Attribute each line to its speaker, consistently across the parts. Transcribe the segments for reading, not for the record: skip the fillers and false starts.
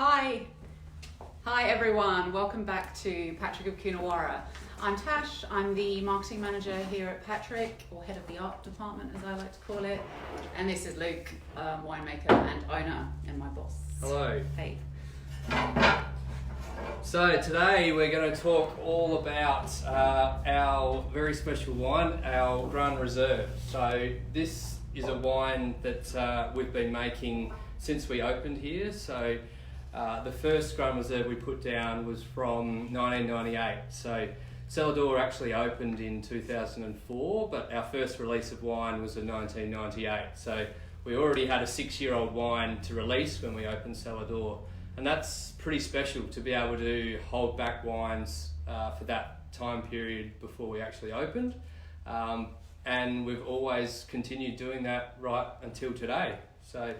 Speaker 1: Hi everyone, welcome back to Patrick of Coonawarra. I'm Tash, I'm the marketing manager here at Patrick, or head of the art department as I like to call it. And this is Luke, winemaker and owner, and my boss.
Speaker 2: Hello.
Speaker 1: Hey.
Speaker 2: So today we're going to talk all about our very special wine, our Grande Reserve. So this is a wine that we've been making since we opened here. So the first Grande Reserve we put down was from 1998. So Cellared actually opened in 2004, but our first release of wine was in 1998. So we already had a 6-year-old wine to release when we opened Cellared. And that's pretty special to be able to hold back wines for that time period before we actually opened. And we've always continued doing that right until today. So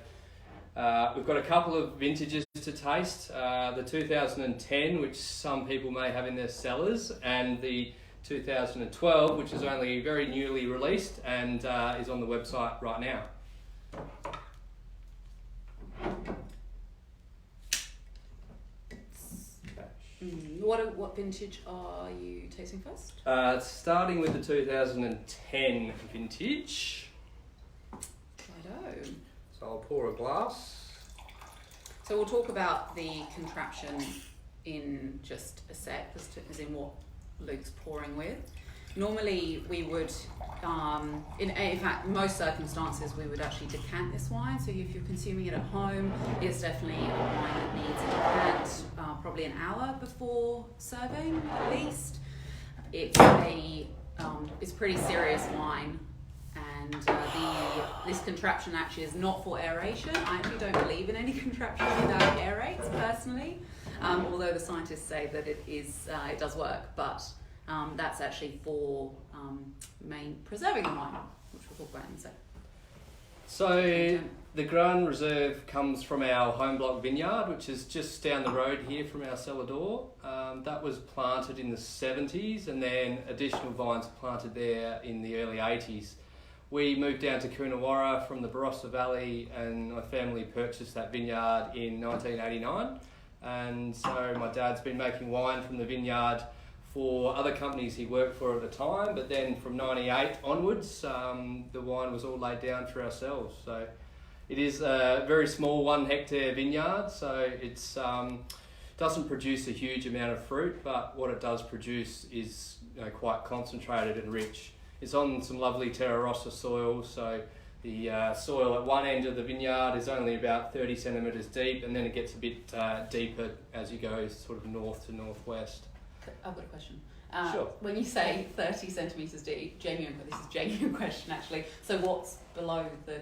Speaker 2: we've got a couple of vintages to taste. The 2010, which some people may have in their cellars, and the 2012, which is only very newly released and is on the website right now.
Speaker 1: What vintage are you tasting first?
Speaker 2: Starting with the 2010 vintage.
Speaker 1: Righto.
Speaker 2: So I'll pour a glass.
Speaker 1: So we'll talk about the contraption in just a sec, as in what Luke's pouring with. Normally we would, in fact, most circumstances we would actually decant this wine. So if you're consuming it at home, it's definitely a wine that needs a decant, probably an hour before serving at least. It's a pretty serious wine. And this contraption actually is not for aeration. I actually don't believe in any contraption that aerates personally, although the scientists say that it does work. But that's actually for preserving the wine, which we'll talk about in a sec.
Speaker 2: So the Grande Reserve comes from our home block vineyard, which is just down the road here from our Cellared. That was planted in the 70s, and then additional vines planted there in the early 80s. We moved down to Coonawarra from the Barossa Valley, and my family purchased that vineyard in 1989. And so my dad's been making wine from the vineyard for other companies he worked for at the time, but then from 98 onwards, the wine was all laid down for ourselves. So it is a very small 1 hectare vineyard, so it's doesn't produce a huge amount of fruit, but what it does produce is quite concentrated and rich. It's on some lovely Terra Rossa soil, so the soil at one end of the vineyard is only about 30 centimetres deep, and then it gets a bit deeper as you go sort of north to northwest.
Speaker 1: I've got a question.
Speaker 2: Sure.
Speaker 1: When you say 30 centimetres deep, this is a genuine question actually. So what's below the...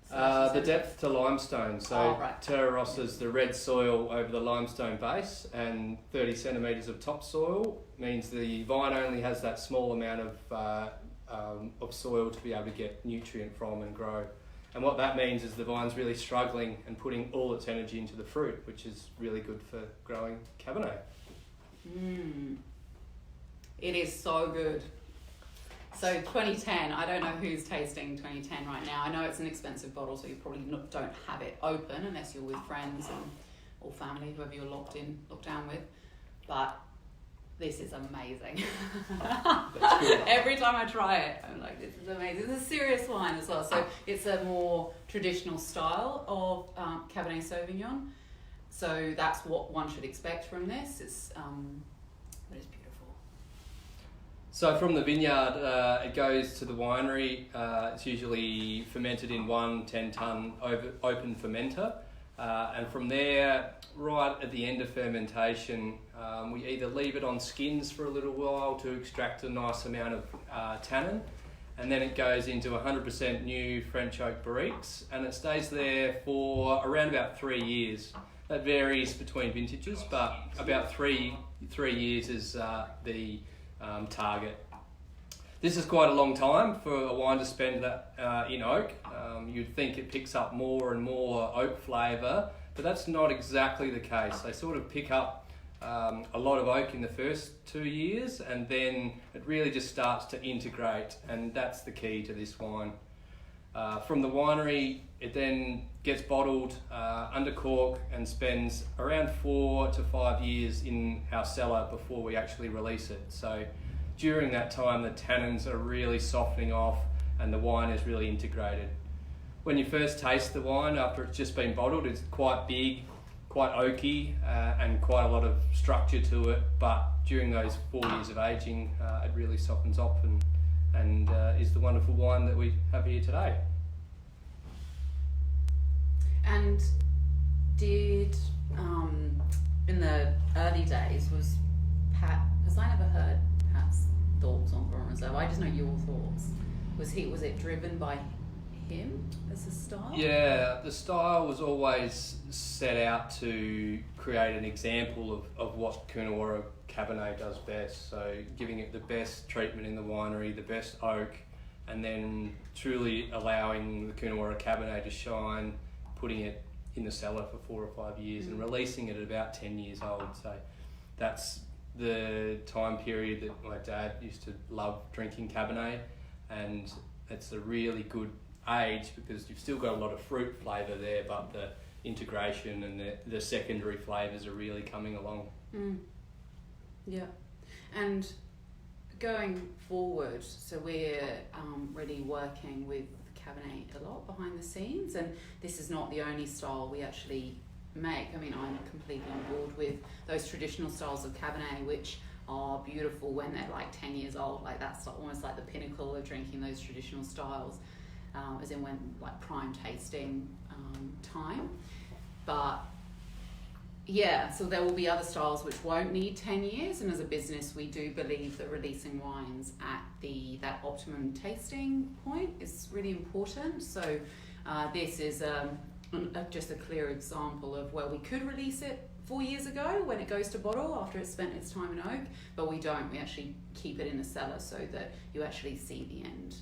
Speaker 2: The depth to limestone. So
Speaker 1: right.
Speaker 2: Terra Rossa is the red soil over the limestone base, and 30 centimetres of topsoil means the vine only has that small amount of soil to be able to get nutrient from and grow. And what that means is the vine's really struggling and putting all its energy into the fruit, which is really good for growing Cabernet.
Speaker 1: It is so good. So 2010, I don't know who's tasting 2010 right now. I know it's an expensive bottle, so you probably don't have it open unless you're with friends or family, whoever you're locked down with. But this is amazing. Every time I try it, I'm like, this is amazing. It's a serious wine as well. So it's a more traditional style of Cabernet Sauvignon. So that's what one should expect from this. It's beautiful.
Speaker 2: So from the vineyard, it goes to the winery. It's usually fermented in 1 10-ton open fermenter. And from there, right at the end of fermentation, we either leave it on skins for a little while to extract a nice amount of tannin, and then it goes into 100% new French oak barriques, and it stays there for around about 3 years. That varies between vintages, but about three years is the target. This is quite a long time for a wine to spend that in oak. You'd think it picks up more and more oak flavour, but that's not exactly the case. They sort of pick up a lot of oak in the first 2 years, and then it really just starts to integrate, and that's the key to this wine. From the winery, it then gets bottled under cork and spends around 4 to 5 years in our cellar before we actually release it. So during that time, the tannins are really softening off and the wine is really integrated. When you first taste the wine after it's just been bottled, it's quite big, quite oaky, and quite a lot of structure to it. But during those 4 years of aging, it really softens up and is the wonderful wine that we have here today.
Speaker 1: And did, in the early days, was Pat, because I never heard Pat's thoughts on Grande Reserve, I just know your thoughts. Was it driven by him as a style?
Speaker 2: Yeah, the style was always set out to create an example of what Coonawarra Cabernet does best. So giving it the best treatment in the winery, the best oak, and then truly allowing the Coonawarra Cabernet to shine, putting it in the cellar for 4 or 5 years and releasing it at about 10 years old. So that's the time period that my dad used to love drinking Cabernet, and it's a really good age because you've still got a lot of fruit flavour there, but the integration and the secondary flavours are really coming along.
Speaker 1: Yeah. And going forward, so we're really working with Cabernet a lot behind the scenes, and this is not the only style we actually make. I mean, I'm completely on board with those traditional styles of Cabernet, which are beautiful when they're like 10 years old. Like that's almost like the pinnacle of drinking those traditional styles, as in when like prime tasting time. But yeah, so there will be other styles which won't need 10 years, and as a business we do believe that releasing wines at that optimum tasting point is really important. So this is just a clear example of where we could release it 4 years ago when it goes to bottle after it's spent its time in oak, but we don't. We actually keep it in the cellar so that you actually see the end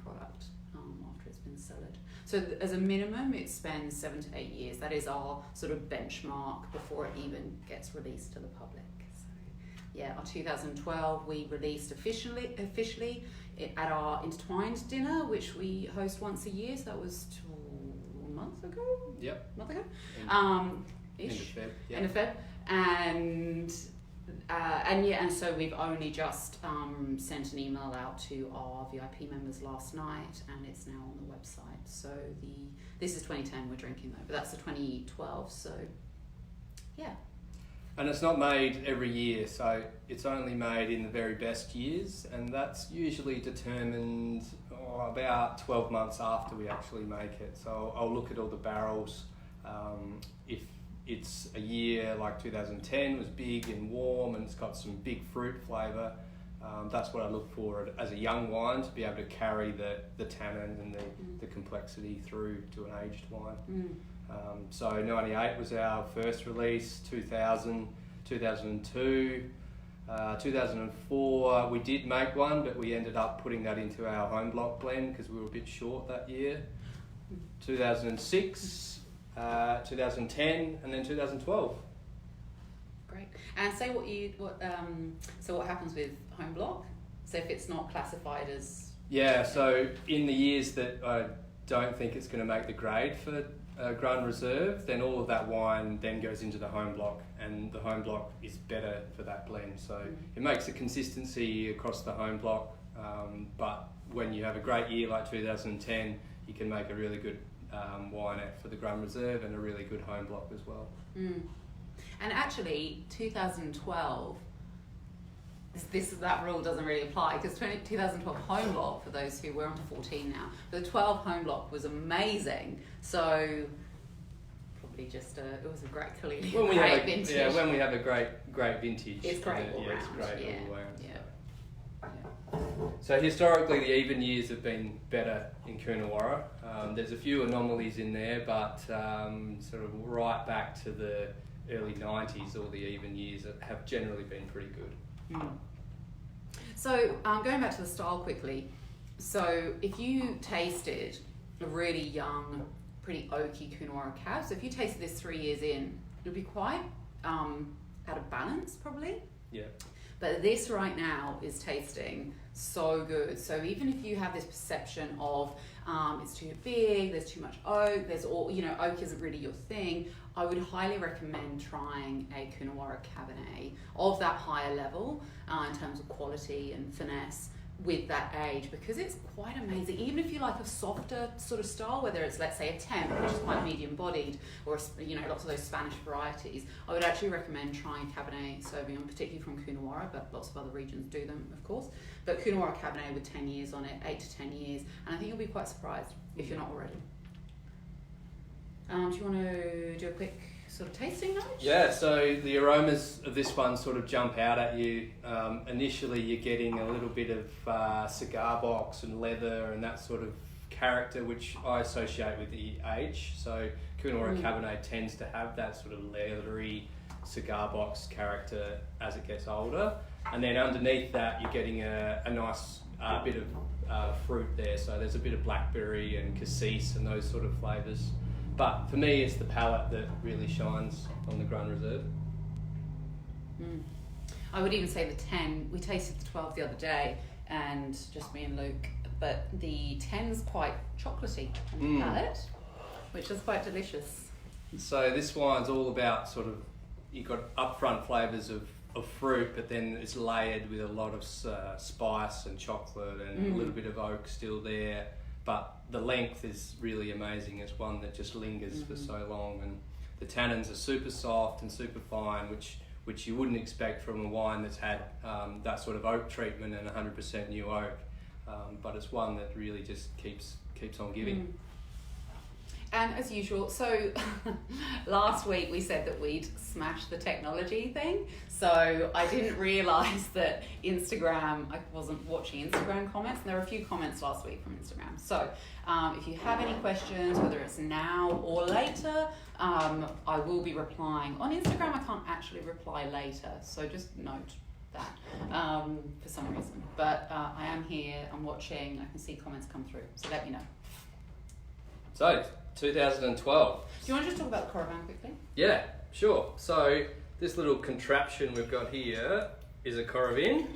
Speaker 1: product after it's been cellared. So as a minimum, it spends 7 to 8 years. That is our sort of benchmark before it even gets released to the public. So yeah, our 2012 we released officially at our Intertwined dinner, which we host once a year. So that was 2 months ago.
Speaker 2: Yep.
Speaker 1: Month ago. Ish.
Speaker 2: End of Feb.
Speaker 1: And so we've only just sent an email out to our VIP members last night, and it's now on the website. So this is 2010 we're drinking though, but that's the 2012. So yeah.
Speaker 2: And it's not made every year, so it's only made in the very best years, and that's usually determined about 12 months after we actually make it. So I'll look at all the barrels. If it's a year like 2010 was big and warm and it's got some big fruit flavour, that's what I look for as a young wine, to be able to carry the tannin and the complexity through to an aged wine. So 98 was our first release, 2000, 2002, 2004 we did make one, but we ended up putting that into our home block blend because we were a bit short that year. 2006, 2010, and then 2012.
Speaker 1: Great. And say what happens with home block? So if it's not classified as...
Speaker 2: Yeah, so in the years that I don't think it's going to make the grade for Grande Reserve, then all of that wine then goes into the home block, and the home block is better for that blend. So it makes a consistency across the home block, but when you have a great year like 2010, you can make a really good wine for the Grande Reserve and a really good home block as well.
Speaker 1: And actually 2012, that rule doesn't really apply because 2012 home block, for those who were on to 14 now, the 12 home block was amazing. So probably just it was a great vintage.
Speaker 2: Yeah, when we have a great vintage,
Speaker 1: it's great all round.
Speaker 2: It's great all round.
Speaker 1: Yeah.
Speaker 2: So historically, the even years have been better in Coonawarra. There's a few anomalies in there, but sort of right back to the early 90s, all the even years have generally been pretty good.
Speaker 1: So going back to the style quickly, so if you tasted a really young, pretty oaky Coonawarra Cab, so if you tasted this 3 years in, it would be quite out of balance probably.
Speaker 2: Yeah.
Speaker 1: But this right now is tasting so good. So even if you have this perception of it's too big, there's too much oak, oak isn't really your thing, I would highly recommend trying a Coonawarra Cabernet of that higher level in terms of quality and finesse with that age, because it's quite amazing. Even if you like a softer sort of style, whether it's, let's say, a temp, which is quite medium bodied, or lots of those Spanish varieties, I would actually recommend trying Cabernet Sauvignon, particularly from Coonawarra, but lots of other regions do them, of course. But Coonawarra Cabernet with 10 years on it, 8 to 10 years, and I think you'll be quite surprised if you're not already. Do you want to do a quick sort of tasting note?
Speaker 2: Yeah, so the aromas of this one sort of jump out at you. Initially you're getting a little bit of cigar box and leather and that sort of character, which I associate with the age. So Coonawarra Cabernet tends to have that sort of leathery cigar box character as it gets older. And then underneath that you're getting a nice bit of fruit there. So there's a bit of blackberry and cassis and those sort of flavours. But for me, it's the palate that really shines on the Grande Reserve.
Speaker 1: I would even say the 10. We tasted the 12 the other day, and just me and Luke. But the 10's quite chocolatey on the palate, which is quite delicious.
Speaker 2: So this wine's all about sort of, you've got upfront flavours of fruit, but then it's layered with a lot of spice and chocolate and a little bit of oak still there. But the length is really amazing. It's one that just lingers for so long, and the tannins are super soft and super fine, which you wouldn't expect from a wine that's had that sort of oak treatment and 100% new oak. But it's one that really just keeps on giving.
Speaker 1: And as usual, so last week we said that we'd smash the technology thing. So I didn't realise that Instagram, I wasn't watching Instagram comments, and there were a few comments last week from Instagram. So if you have any questions, whether it's now or later, I will be replying. On Instagram, I can't actually reply later, so just note that for some reason. But I am here, I'm watching, I can see comments come through, so let me know.
Speaker 2: So, 2012.
Speaker 1: Do you want to just talk about the Coravan quickly?
Speaker 2: Yeah, sure. So this little contraption we've got here is a Coravan.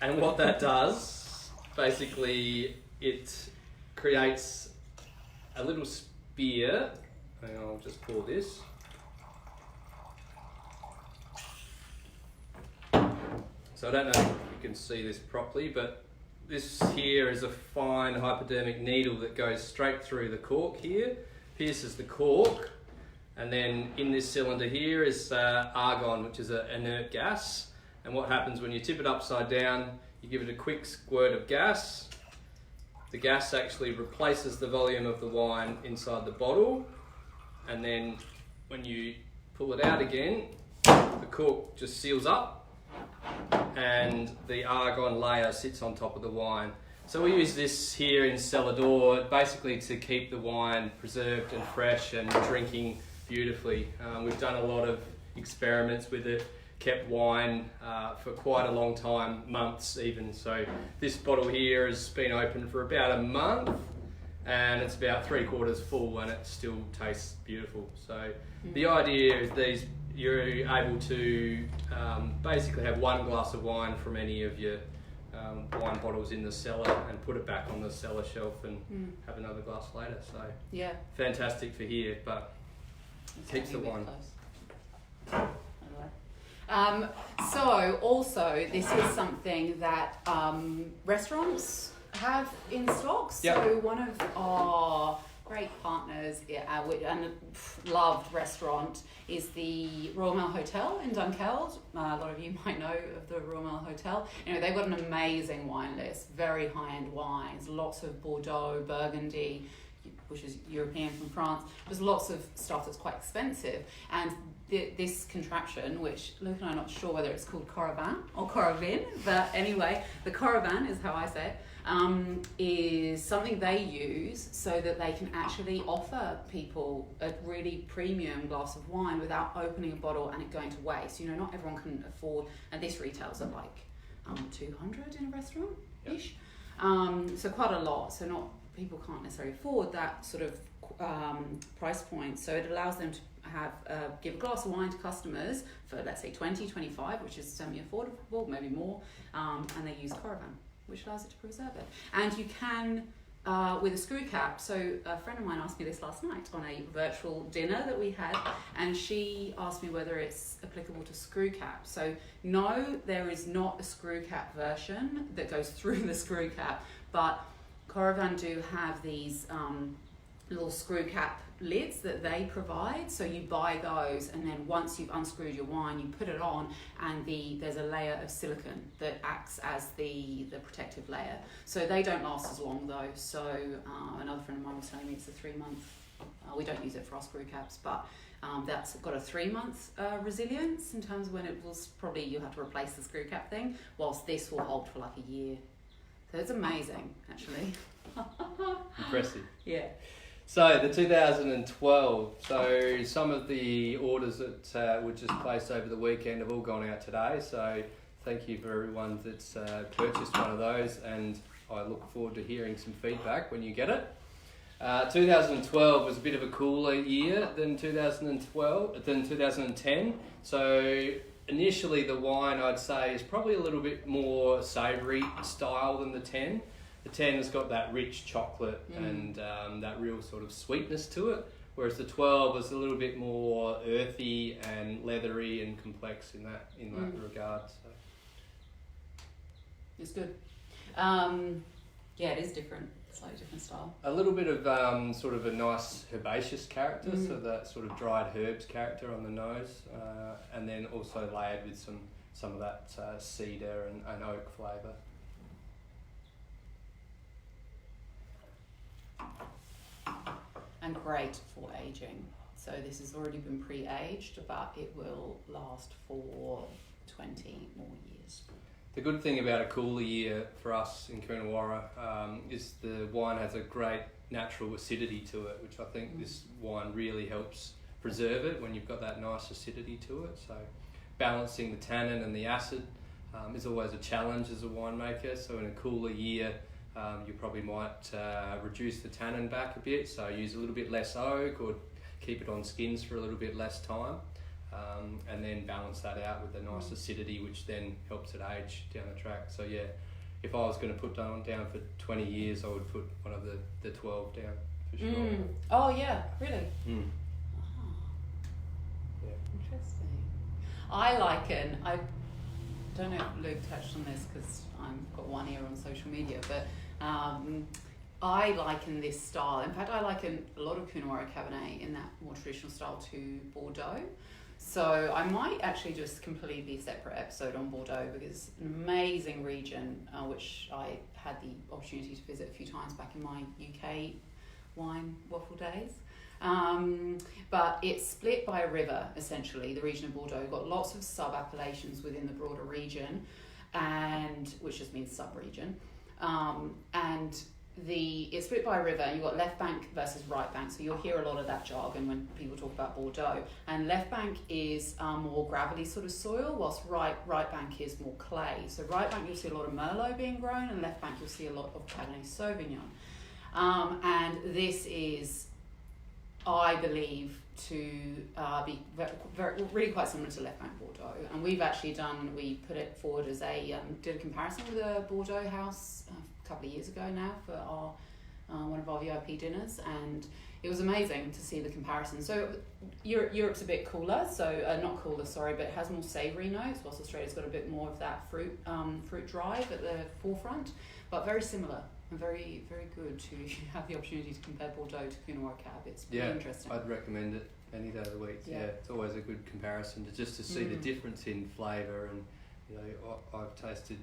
Speaker 2: And what that does, basically, it creates a little spear. Hang on, I'll just pour this. So I don't know if you can see this properly, but this here is a fine hypodermic needle that goes straight through the cork here, pierces the cork, and then in this cylinder here is argon, which is an inert gas. And what happens when you tip it upside down, you give it a quick squirt of gas. The gas actually replaces the volume of the wine inside the bottle, and then when you pull it out again, the cork just seals up, and the argon layer sits on top of the wine. So we use this here in Cellared basically to keep the wine preserved and fresh and drinking beautifully. We've done a lot of experiments with it, kept wine for quite a long time, months even. So this bottle here has been open for about a month, and it's about 3/4 full, and it still tastes beautiful. So the idea is you're able to basically have one glass of wine from any of your wine bottles in the cellar and put it back on the cellar shelf and have another glass later. So
Speaker 1: yeah,
Speaker 2: fantastic for here, but keeps the wine.
Speaker 1: So also this is something that restaurants have in stock. So one of our great partners and loved restaurant is the Royal Mail Hotel in Dunkeld. A lot of you might know of the Royal Mail Hotel. They've got an amazing wine list, very high-end wines, lots of Bordeaux, Burgundy, which is European from France. There's lots of stuff that's quite expensive. And this contraption, which Luke and I are not sure whether it's called Coravan or Coravin, but anyway, the Coravan is how I say it, is something they use so that they can actually offer people a really premium glass of wine without opening a bottle and it going to waste. Not everyone can afford, and this retails at like 200 in a restaurant-ish. So quite a lot, so not people can't necessarily afford that sort of price point. So it allows them to have give a glass of wine to customers for, let's say, 20, 25, which is semi-affordable, maybe more, and they use Coravan, which allows it to preserve it. And you can, with a screw cap, so a friend of mine asked me this last night on a virtual dinner that we had, and she asked me whether it's applicable to screw cap. So no, there is not a screw cap version that goes through the screw cap, but Coravan do have these little screw cap lids that they provide. So you buy those, and then once you've unscrewed your wine, you put it on, and there's a layer of silicone that acts as the protective layer. So they don't last as long though. So another friend of mine was telling me it's a 3-month. We don't use it for our screw caps, but that's got a 3-month resilience in terms of when it was probably you'll have to replace the screw cap thing, whilst this will hold for like a year. So it's amazing, actually.
Speaker 2: Impressive.
Speaker 1: Yeah.
Speaker 2: So the 2012, so some of the orders that were just placed over the weekend have all gone out today. So thank you for everyone that's purchased one of those, and I look forward to hearing some feedback when you get it. 2012 was a bit of a cooler year than 2010. So initially the wine, I'd say, is probably a little bit more savoury style than the 10. The 10 has got that rich chocolate and that real sort of sweetness to it, whereas the 12 is a little bit more earthy and leathery and complex in that regard. So
Speaker 1: it's good. Yeah, it is different, slightly different style.
Speaker 2: A little bit of sort of a nice herbaceous character, so that sort of dried herbs character on the nose, and then also layered with some of that cedar and oak flavour.
Speaker 1: And great for aging. So this has already been pre-aged, but it will last for 20 more years.
Speaker 2: The good thing about a cooler year for us in Coonawarra is the wine has a great natural acidity to it, which I think this wine really helps preserve it when you've got that nice acidity to it. So balancing the tannin and the acid is always a challenge as a winemaker. So in a cooler year, you probably might reduce the tannin back a bit, so use a little bit less oak or keep it on skins for a little bit less time, and then balance that out with a nice acidity, which then helps it age down the track. So yeah, if I was going to put down for 20 years, I would put one of the 12 down for sure.
Speaker 1: Oh yeah, really?
Speaker 2: Yeah.
Speaker 1: Interesting. I don't know if Luke touched on this because I've got one ear on social media, but I liken this style. In fact, I liken a lot of Coonawarra Cabernet in that more traditional style to Bordeaux. So I might actually just completely separate episode on Bordeaux, because it's an amazing region, which I had the opportunity to visit a few times back in my UK wine waffle days. But it's split by a river, essentially, the region of Bordeaux. You've got lots of sub-appellations within the broader region, and which just means sub-region. And it's split by a river, and you've got left bank versus right bank. So you'll hear a lot of that jargon when people talk about Bordeaux. And left bank is more gravelly sort of soil, whilst right bank is more clay. So right bank you'll see a lot of Merlot being grown, and left bank you'll see a lot of Cabernet Sauvignon. And this is, I believe, to be really quite similar to left bank Bordeaux. And we've actually we put it forward as did a comparison with a Bordeaux house a couple of years ago now for our one of our VIP dinners, and it was amazing to see the comparison. So Europe's a bit cooler, not cooler, sorry, but it has more savoury notes, whilst Australia's got a bit more of that fruit drive at the forefront, but very similar. And very, very good to have the opportunity to compare Bordeaux to Coonawarra Cab. It's really interesting.
Speaker 2: I'd recommend it any day of the week. Yeah, it's always a good comparison to see the difference in flavour. And I've tasted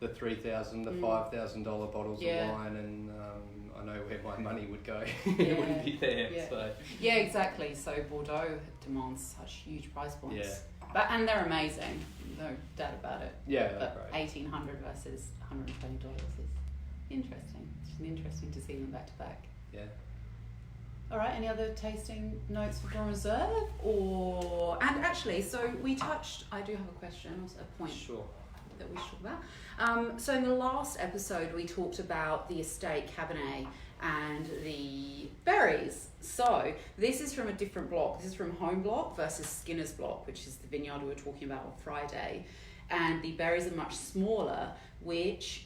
Speaker 2: the $3,000, the $5,000 bottles of wine, and I know where my money would go. It wouldn't be there.
Speaker 1: Yeah.
Speaker 2: So.
Speaker 1: Yeah, exactly. So Bordeaux demands such huge price points. Yeah. And they're amazing, no doubt about it.
Speaker 2: Yeah,
Speaker 1: but great. $1,800 versus $120 is interesting. It's interesting to see them back to back.
Speaker 2: Yeah.
Speaker 1: All right. Any other tasting notes for Grande Reserve? And actually, so we touched. I do have a question, also a point.
Speaker 2: Sure.
Speaker 1: that we should talk about. So in the last episode, we talked about the estate Cabernet and the berries. So this is from a different block. This is from Home Block versus Skinner's Block, which is the vineyard we were talking about on Friday. And the berries are much smaller, which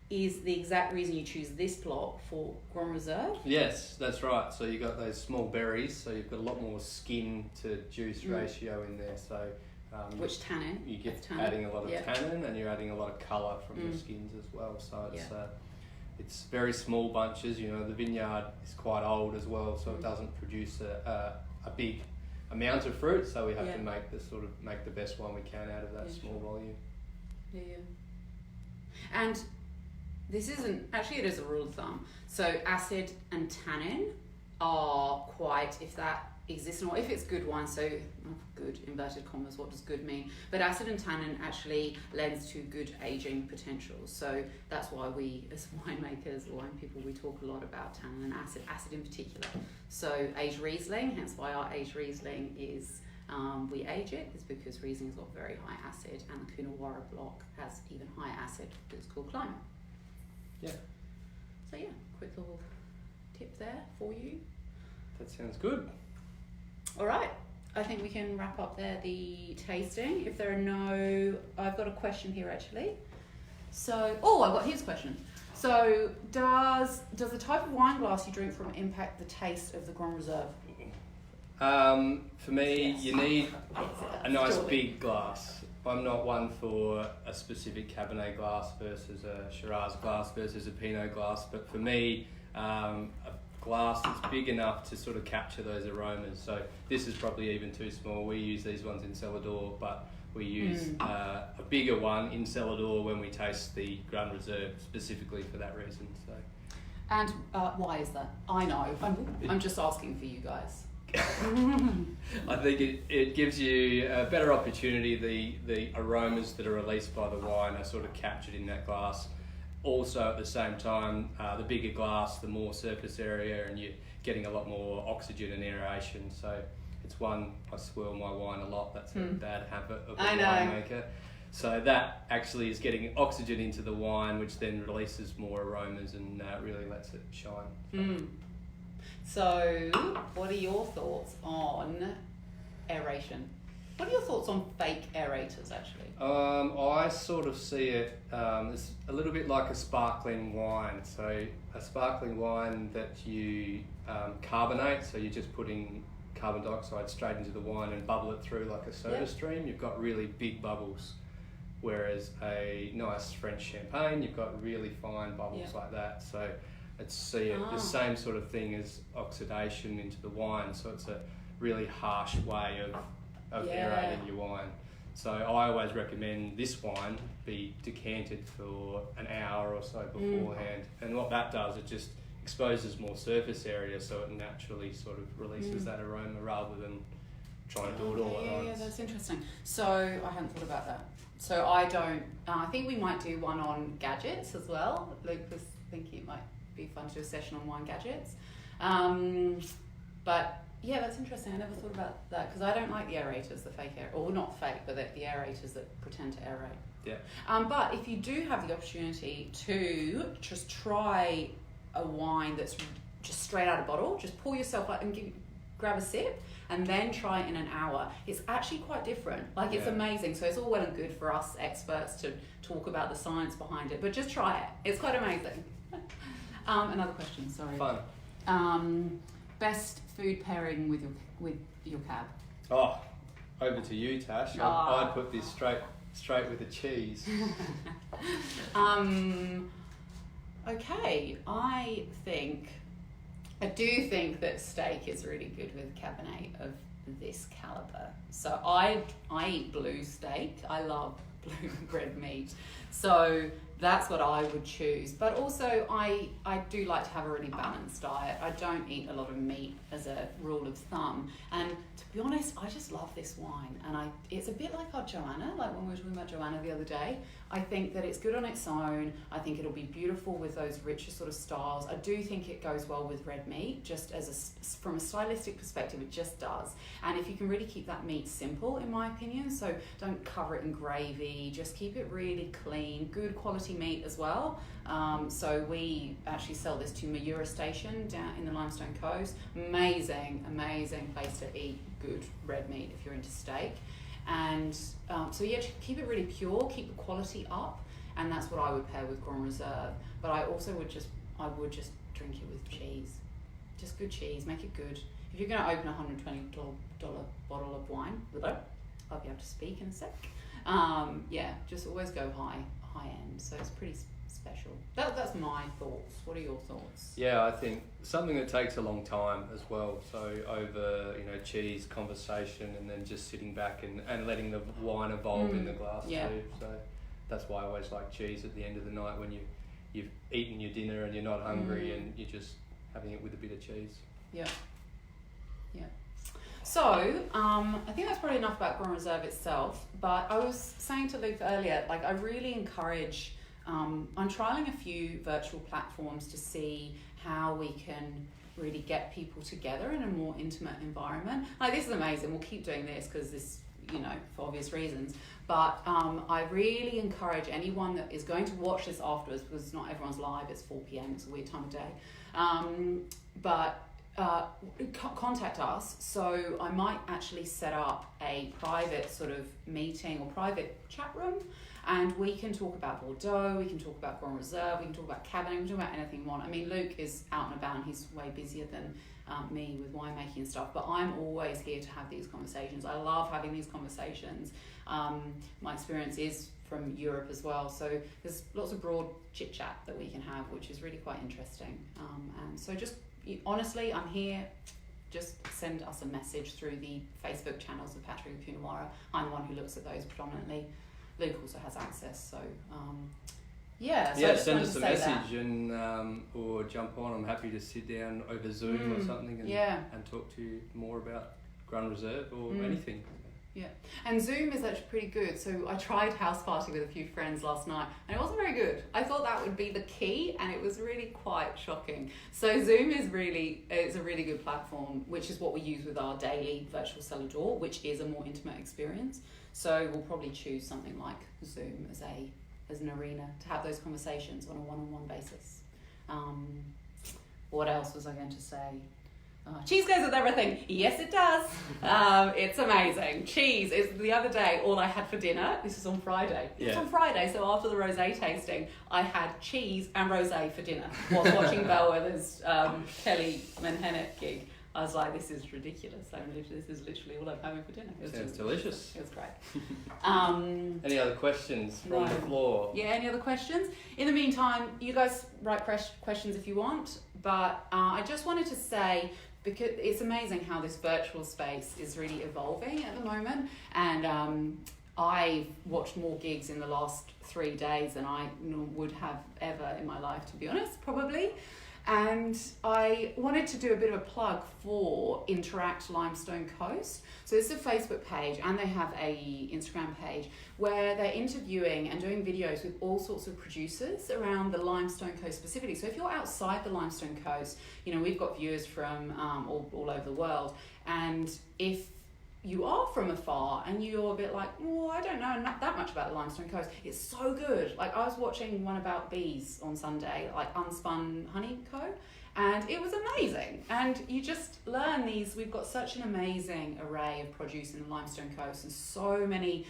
Speaker 1: is the exact reason you choose this block for Grande Reserve.
Speaker 2: Yes, that's right. So you've got those small berries, so you've got a lot more skin to juice ratio in there. So
Speaker 1: which tannin?
Speaker 2: You get
Speaker 1: tannin.
Speaker 2: adding a lot of tannin, and you're adding a lot of colour from the skins as well. So it's very small bunches. You know, the vineyard is quite old as well, so it doesn't produce a big amount of fruit. So we have to make the best one we can out of that small volume.
Speaker 1: Yeah. And this isn't actually, it is a rule of thumb. So acid and tannin are quite, if that exists, or if it's good wine, so good inverted commas, what does good mean? But acid and tannin actually lends to good aging potential. So that's why we, as winemakers, wine people, we talk a lot about tannin and acid in particular. So aged Riesling, hence why our aged Riesling is, we age it, is because Riesling's got very high acid, and the Coonawarra block has even higher acid because it's cool climate.
Speaker 2: Yeah.
Speaker 1: So quick little tip there for you.
Speaker 2: That sounds good.
Speaker 1: All right, I think we can wrap up there the tasting. If there are no, I've got a question here actually. So, here's a question. So, does the type of wine glass you drink from impact the taste of the Grande Reserve?
Speaker 2: For me, you need a nice big glass. I'm not one for a specific Cabernet glass versus a Shiraz glass versus a Pinot glass, but for me, a glass that's big enough to sort of capture those aromas. So this is probably even too small. We use these ones in Cellared, but we use a bigger one in Cellared when we taste the Grande Reserve specifically for that reason. So.
Speaker 1: And why is that? I know. I'm just asking for you guys.
Speaker 2: I think it gives you a better opportunity. The aromas that are released by the wine are sort of captured in that glass. Also at the same time, the bigger glass, the more surface area, and you're getting a lot more oxygen and aeration. So it's one, I swirl my wine a lot. That's a bad habit of a winemaker. So that actually is getting oxygen into the wine, which then releases more aromas and really lets it shine.
Speaker 1: So, what are your thoughts on aeration? What are your thoughts on fake aerators, actually?
Speaker 2: I sort of see it as a little bit like a sparkling wine. So, a sparkling wine that you carbonate, so you're just putting carbon dioxide straight into the wine and bubble it through like a soda stream. You've got really big bubbles. Whereas a nice French champagne, you've got really fine bubbles like that. So, it's the same sort of thing as oxidation into the wine, so it's a really harsh way of aerating your wine. So I always recommend this wine be decanted for an hour or so beforehand, and what that does, it just exposes more surface area, so it naturally sort of releases that aroma rather than trying to do it all at once.
Speaker 1: Yeah, that's interesting. So I hadn't thought about that. So I don't, I think we might do one on gadgets as well. Luke was thinking it might be fun to do a session on wine gadgets. But yeah, that's interesting. I never thought about that because I don't like the aerators, the fake or not fake, but the aerators that pretend to aerate.
Speaker 2: Yeah.
Speaker 1: But if you do have the opportunity to just try a wine that's just straight out of bottle, just pour yourself up and grab a sip and then try it in an hour. It's actually quite different. Like, it's amazing. So it's all well and good for us experts to talk about the science behind it, but just try it. It's quite amazing. Another question, sorry.
Speaker 2: Fun.
Speaker 1: Best food pairing with your cab?
Speaker 2: Oh, over to you, Tash. I'd put this straight with the cheese.
Speaker 1: Okay, I do think that steak is really good with Cabernet of this caliber. So I eat blue steak. I love blue red meat. So that's what I would choose. But also I do like to have a really balanced diet. I don't eat a lot of meat as a rule of thumb. And to be honest, I just love this wine. And it's a bit like our Joanna, like when we were talking about Joanna the other day. I think that it's good on its own. I think it'll be beautiful with those richer sort of styles. I do think it goes well with red meat, just from a stylistic perspective, it just does. And if you can really keep that meat simple, in my opinion, so don't cover it in gravy we just keep it really clean, good quality meat as well. So we actually sell this to Mayura Station down in the Limestone Coast. Amazing place to eat good red meat if you're into steak. And so yeah, keep it really pure, keep the quality up, and that's what I would pair with Grande Reserve. But I also would just drink it with cheese, just good cheese, make it good. If you're going to open a $120 bottle of wine, I'll be able to speak in a sec. Yeah, just always go high end. So it's pretty special. That's my thoughts. What are your thoughts?
Speaker 2: Yeah, I think something that takes a long time as well. So over, cheese, conversation, and then just sitting back and letting the wine evolve in the glass too. So that's why I always like cheese at the end of the night when you've eaten your dinner and you're not hungry and you're just having it with a bit of cheese.
Speaker 1: Yeah. So, I think that's probably enough about Grande Reserve itself, but I was saying to Luke earlier, I really encourage, I'm trialling a few virtual platforms to see how we can really get people together in a more intimate environment. This is amazing, we'll keep doing this because this, for obvious reasons, but I really encourage anyone that is going to watch this afterwards, because not everyone's live, it's 4 p.m, it's a weird time of day, but contact us. So I might actually set up a private sort of meeting or private chat room, and we can talk about Bordeaux, we can talk about Grande Reserve, we can talk about Cabernet, we can talk about anything you want. I mean, Luke is out and about and he's way busier than me with winemaking and stuff, but I'm always here to have these conversations. I love having these conversations. My experience is from Europe as well, so there's lots of broad chit chat that we can have, which is really quite interesting. And so honestly, I'm here. Just send us a message through the Facebook channels of Patrick and Coonawarra. I'm the one who looks at those predominantly. Luke also has access, so
Speaker 2: send us a message and or jump on. I'm happy to sit down over Zoom or something and talk to you more about Grande Reserve or anything.
Speaker 1: Yeah, and Zoom is actually pretty good. So I tried house party with a few friends last night and it wasn't very good. I thought that would be the key and it was really quite shocking. So Zoom it's a really good platform, which is what we use with our daily virtual cellar door, which is a more intimate experience. So we'll probably choose something like Zoom as an arena to have those conversations on a one-on-one basis. What else was I going to say? Cheese goes with everything. Yes, it does. It's amazing. Cheese is the other day all I had for dinner. This is on Friday. Yeah. It's on Friday, so after the rosé tasting, I had cheese and rosé for dinner whilst watching Bellwether's Kelly Manhennet gig. I was like, this is ridiculous. This is literally all I'm having for dinner. It
Speaker 2: sounds delicious.
Speaker 1: It was great.
Speaker 2: Any other questions from the floor?
Speaker 1: Yeah, any other questions? In the meantime, you guys write questions if you want, but I just wanted to say, because it's amazing how this virtual space is really evolving at the moment, and I've watched more gigs in the last 3 days than I would have ever in my life, to be honest, probably. And I wanted to do a bit of a plug for Interact Limestone Coast. So it's a Facebook page and they have a Instagram page where they're interviewing and doing videos with all sorts of producers around the Limestone Coast specifically. So if you're outside the Limestone Coast, we've got viewers from all over the world. And if you are from afar and you're a bit like, I don't know not that much about the Limestone Coast, it's so good. I was watching one about bees on Sunday, Unspun Honey Co, and it was amazing. And you just learn these. We've got such an amazing array of produce in the Limestone Coast and so many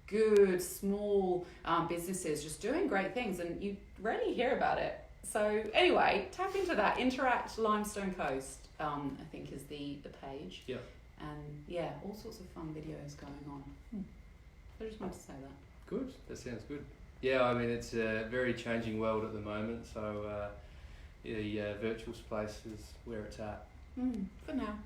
Speaker 1: good small businesses just doing great things, and you rarely hear about it. So anyway, tap into that. Interact Limestone Coast, I think is the page.
Speaker 2: Yeah.
Speaker 1: And all sorts of fun videos going on. I just wanted to say that.
Speaker 2: Good, that sounds good. Yeah, I mean, it's a very changing world at the moment, so the virtual space is where it's at.
Speaker 1: For now.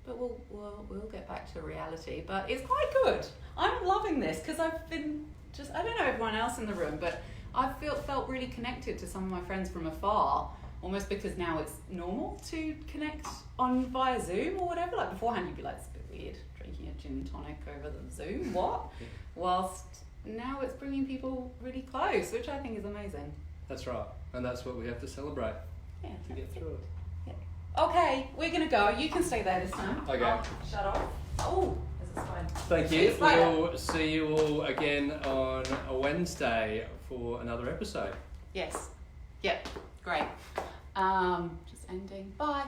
Speaker 1: But we'll get back to reality. But it's quite good. I'm loving this because I've been I don't know everyone else in the room, but I felt really connected to some of my friends from afar, almost because now it's normal to connect via Zoom or whatever. Beforehand you'd be like, it's a bit weird drinking a gin and tonic over the Zoom, what? Whilst now it's bringing people really close, which I think is amazing.
Speaker 2: That's right, and that's what we have to celebrate to get through it.
Speaker 1: Yeah. Okay, we're going to go. You can stay there this time.
Speaker 2: Okay.
Speaker 1: I'll shut off. Oh, there's It's fine.
Speaker 2: Thank you.
Speaker 1: Cheers, bye.
Speaker 2: We'll see you all again on a Wednesday for another episode.
Speaker 1: Yes. Yep. Great. Just ending. Bye.